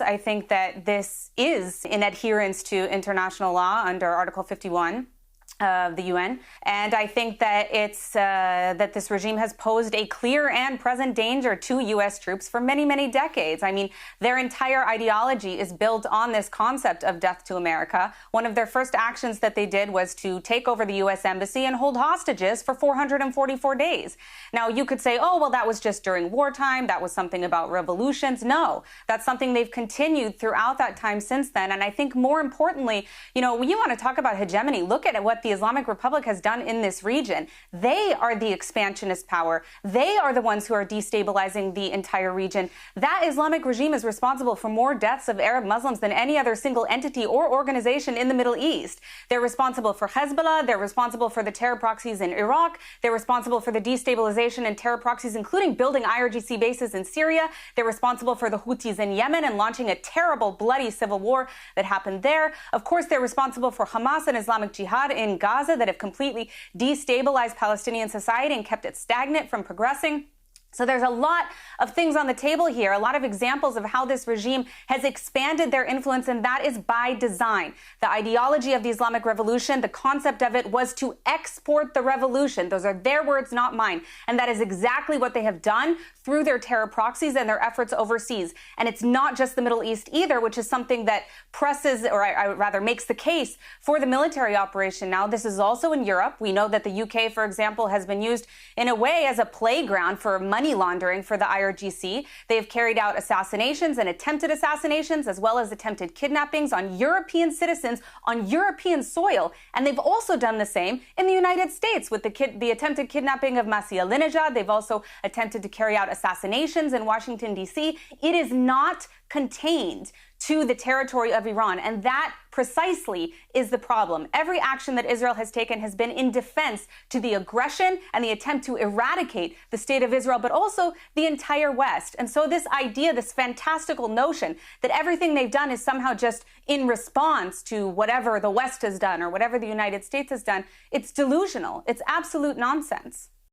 I think that this is in adherence to international law under Article 51 of the UN, and I think that it's that this regime has posed a clear and present danger to U.S. troops for many, many decades. I mean, their entire ideology is built on this concept of death to America. One of their first actions that they did was to take over the U.S. embassy and hold hostages for 444 days. Now, you could say, oh, well, that was just during wartime. That was something about revolutions. No, that's something they've continued throughout that time since then. And I think more importantly, you know, when you want to talk about hegemony, look at what the Islamic Republic has done in this region. They are the expansionist power. They are the ones who are destabilizing the entire region. That Islamic regime is responsible for more deaths of Arab Muslims than any other single entity or organization in the Middle East. They're responsible for Hezbollah. They're responsible for the terror proxies in Iraq. They're responsible for the destabilization and terror proxies, including building IRGC bases in Syria. They're responsible for the Houthis in Yemen and launching a terrible, bloody civil war that happened there. Of course, they're responsible for Hamas and Islamic Jihad in Gaza that have completely destabilized Palestinian society and kept it stagnant from progressing. So there's a lot of things on the table here, a lot of examples of how this regime has expanded their influence, and that is by design. The ideology of the Islamic Revolution, the concept of it was to export the revolution. Those are their words, not mine. And that is exactly what they have done through their terror proxies and their efforts overseas. And it's not just the Middle East either, which is something that presses, or I rather makes the case for the military operation now. This is also in Europe. We know that the UK, for example, has been used in a way as a playground for money laundering for the IRGC. They have carried out assassinations and attempted assassinations, as well as attempted kidnappings on European citizens on European soil. And they've also done the same in the United States with the attempted kidnapping of Masih Alinejad. They've also attempted to carry out assassinations in Washington, D.C. It is not contained to the territory of Iran. And that precisely is the problem. Every action that Israel has taken has been in defense to the aggression and the attempt to eradicate the state of Israel, but also the entire West. And so this idea, this fantastical notion that everything they've done is somehow just in response to whatever the West has done or whatever the United States has done, it's delusional. It's absolute nonsense.